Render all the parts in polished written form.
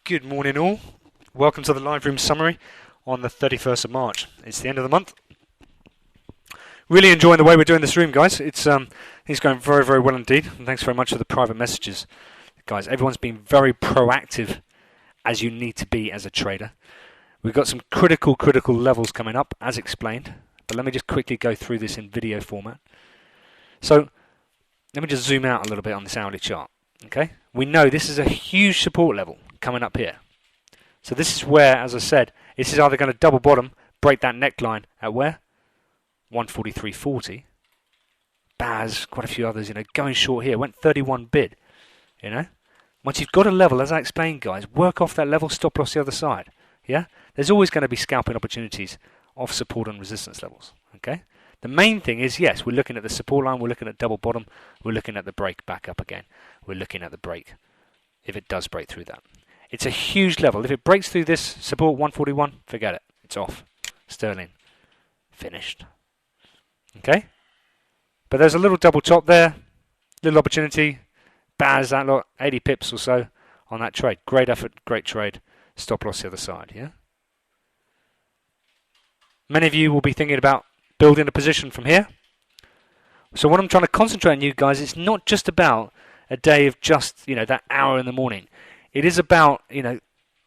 Good morning all. Welcome to the live room summary on the 31st of March. It's the end of the month. Really enjoying the way we're doing this room, guys. It's going very, very well indeed. And thanks very much for the private messages. Guys, everyone's been very proactive as you need to be as a trader. We've got some critical levels coming up, as explained. But let me just quickly go through this in video format. So, let me just zoom out a little bit on this hourly chart. Okay? We know this is a huge support level coming up here. So this is where, as I said, this is either going to double bottom, break that neckline at where? 143.40. Baz, quite a few others, going short here. Went 31 bid, Once you've got a level, as I explained, guys, work off that level, stop loss the other side. Yeah? There's always going to be scalping opportunities off support and resistance levels. Okay? The main thing is, yes, we're looking at the support line, we're looking at double bottom, we're looking at the break back up again. We're looking at the break, if it does break through that. It's a huge level. If it breaks through this support 141, forget it. It's off. Sterling. Finished. Okay? But there's a little double top there. Little opportunity. Baz that lot. 80 pips or so on that trade. Great effort, great trade. Stop loss the other side, yeah? Many of you will be thinking about building a position from here. So what I'm trying to concentrate on you guys, it's not just about a day of just, that hour in the morning. It is about,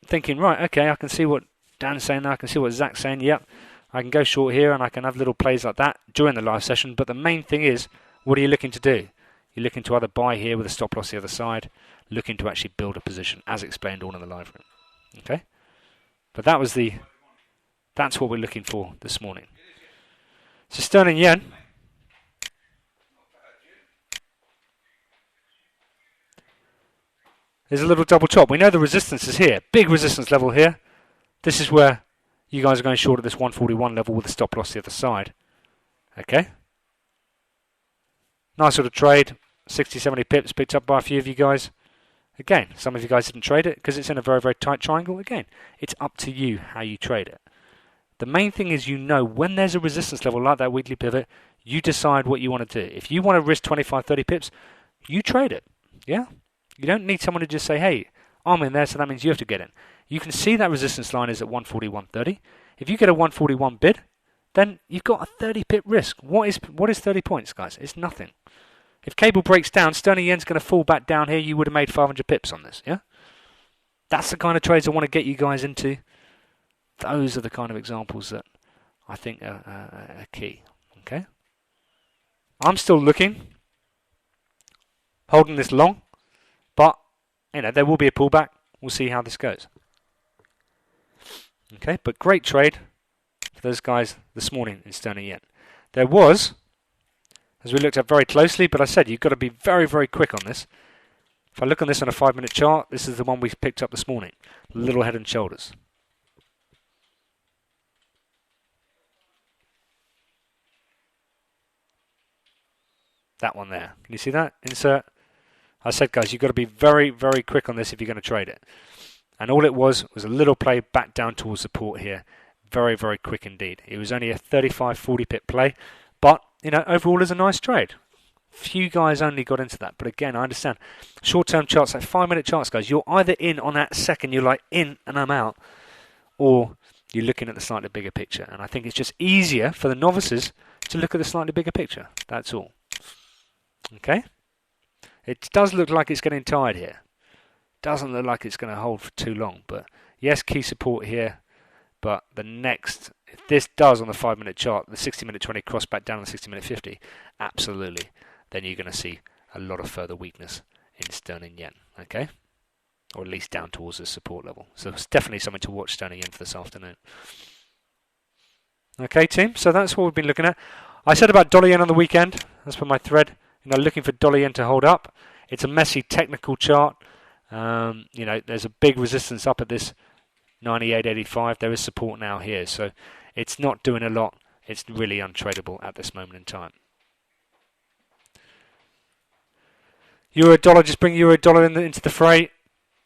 thinking, right, okay, I can see what Dan's saying now, I can see what Zach's saying, yep, I can go short here and I can have little plays like that during the live session, but the main thing is, what are you looking to do? You're looking to either buy here with a stop loss the other side, looking to actually build a position, as explained all in the live room. Okay? But that's what we're looking for this morning. So sterling yen. There's a little double top. We know the resistance is here. Big resistance level here. This is where you guys are going short at this 141 level with a stop loss the other side. Okay? Nice sort of trade. 60, 70 pips picked up by a few of you guys. Again, some of you guys didn't trade it because it's in a very, very tight triangle. Again, it's up to you how you trade it. The main thing is when there's a resistance level like that weekly pivot, you decide what you want to do. If you want to risk 25, 30 pips, you trade it. Yeah? You don't need someone to just say, hey, I'm in there, so that means you have to get in. You can see that resistance line is at 141.30. If you get a 141 bid, then you've got a 30 pip risk. What is 30 points, guys? It's nothing. If cable breaks down, sterling yen's going to fall back down here. You would have made 500 pips on this, yeah? That's the kind of trades I want to get you guys into. Those are the kind of examples that I think are key, okay? I'm still looking, holding this long. But, there will be a pullback. We'll see how this goes. Okay, but great trade for those guys this morning in sterling yen. There was, as we looked at very closely, but I said you've got to be very, very quick on this. If I look on this on a 5-minute chart, this is the one we picked up this morning. Little head and shoulders. That one there. Can you see that? Insert. I said, guys, you've got to be very, very quick on this if you're going to trade it. And all it was a little play back down towards support here. Very, very quick indeed. It was only a 35, 40 pip play. But, overall is a nice trade. Few guys only got into that. But again, I understand. Short-term charts, like 5-minute charts, guys, you're either in on that second, you're like in and I'm out. Or you're looking at the slightly bigger picture. And I think it's just easier for the novices to look at the slightly bigger picture. That's all. Okay? It does look like it's getting tired here. Doesn't look like it's going to hold for too long. But yes, key support here. But if this does on the 5-minute chart, the 60-minute 20 cross back down on the 60-minute 50, absolutely, then you're going to see a lot of further weakness in sterling yen. Okay? Or at least down towards the support level. So it's definitely something to watch sterling yen for this afternoon. Okay, team. So that's what we've been looking at. I said about dollar yen on the weekend. That's for my thread. Looking for dollar yen to hold up. It's a messy technical chart. There's a big resistance up at this 98.85. There is support now here, so it's not doing a lot. It's really untradeable at this moment in time. Euro dollar, just bring euro dollar into the fray,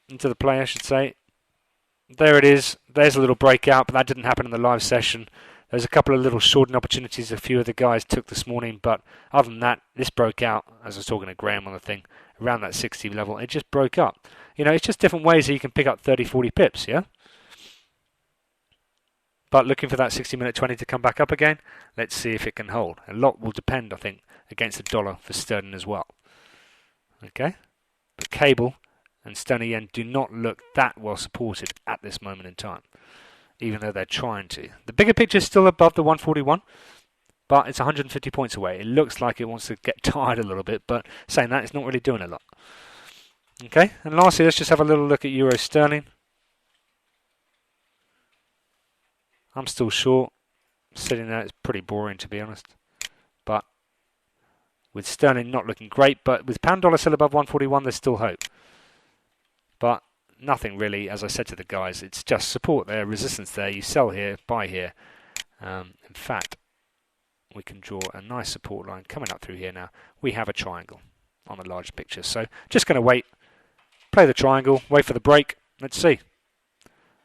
into the play, I should say. There it is. There's a little breakout, but that didn't happen in the live session. There's a couple of little shorting opportunities a few of the guys took this morning, but other than that, this broke out, as I was talking to Graham on the thing, around that 60 level. It just broke up. You know, it's just different ways that you can pick up 30, 40 pips, yeah? But looking for that 60-minute 20 to come back up again. Let's see if it can hold. A lot will depend, I think, against the dollar for sterling as well. Okay? But cable and sterling yen do not look that well supported at this moment in time, even though they're trying to. The bigger picture is still above the 141, but it's 150 points away. It looks like it wants to get tired a little bit, but saying that, it's not really doing a lot. Okay, and lastly, let's just have a little look at euro sterling. I'm still short. Sitting there, it's pretty boring to be honest. But with sterling not looking great, but with pound dollar still above 141, there's still hope. But nothing really, as I said to the guys, it's just support there, resistance there. You sell here, buy here. In fact, we can draw a nice support line coming up through here now. We have a triangle on the large picture. So just going to wait, play the triangle, wait for the break. Let's see.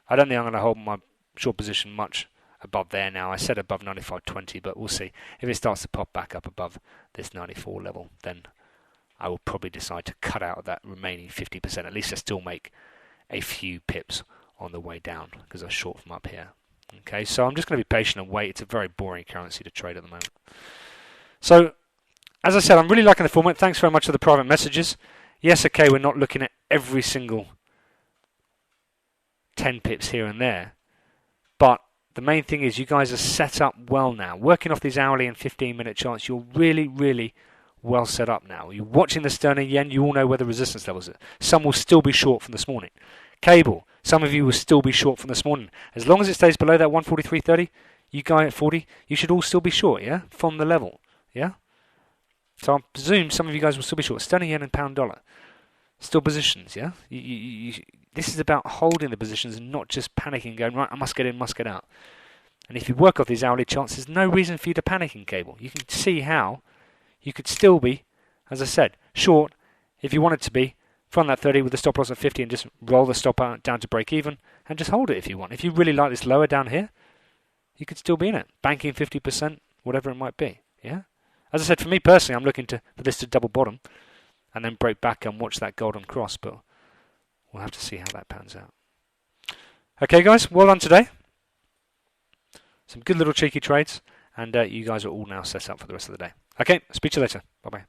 I don't think I'm going to hold my short position much above there now. I said above 95.20, but we'll see. If it starts to pop back up above this 94 level, then I will probably decide to cut out that remaining 50%. At least I still make a few pips on the way down because I'm short from up here. Okay, so I'm just going to be patient and wait. It's a very boring currency to trade at the moment. So, as I said, I'm really liking the format. Thanks very much for the private messages. Yes, okay, we're not looking at every single 10 pips here and there. But the main thing is you guys are set up well now. Working off these hourly and 15-minute charts, you're really, really well set up now. You're watching the sterling yen, you all know where the resistance levels are. Some will still be short from this morning. Cable, some of you will still be short from this morning. As long as it stays below that 143.30, you guys at 40, you should all still be short, yeah? From the level, yeah? So I presume some of you guys will still be short. Sterling yen and pound dollar. Still positions, yeah? This is about holding the positions and not just panicking, going, right, I must get in, must get out. And if you work off these hourly charts, there's no reason for you to panic in cable. You can see how you could still be, as I said, short if you wanted to be from that 30 with the stop loss at 50 and just roll the stop out down to break even and just hold it if you want. If you really like this lower down here, you could still be in it. Banking 50%, whatever it might be. Yeah. As I said, for me personally, I'm looking for this to double bottom and then break back and watch that golden cross, but we'll have to see how that pans out. Okay, guys, well done today. Some good little cheeky trades, and you guys are all now set up for the rest of the day. Okay, speak to you later. Bye-bye.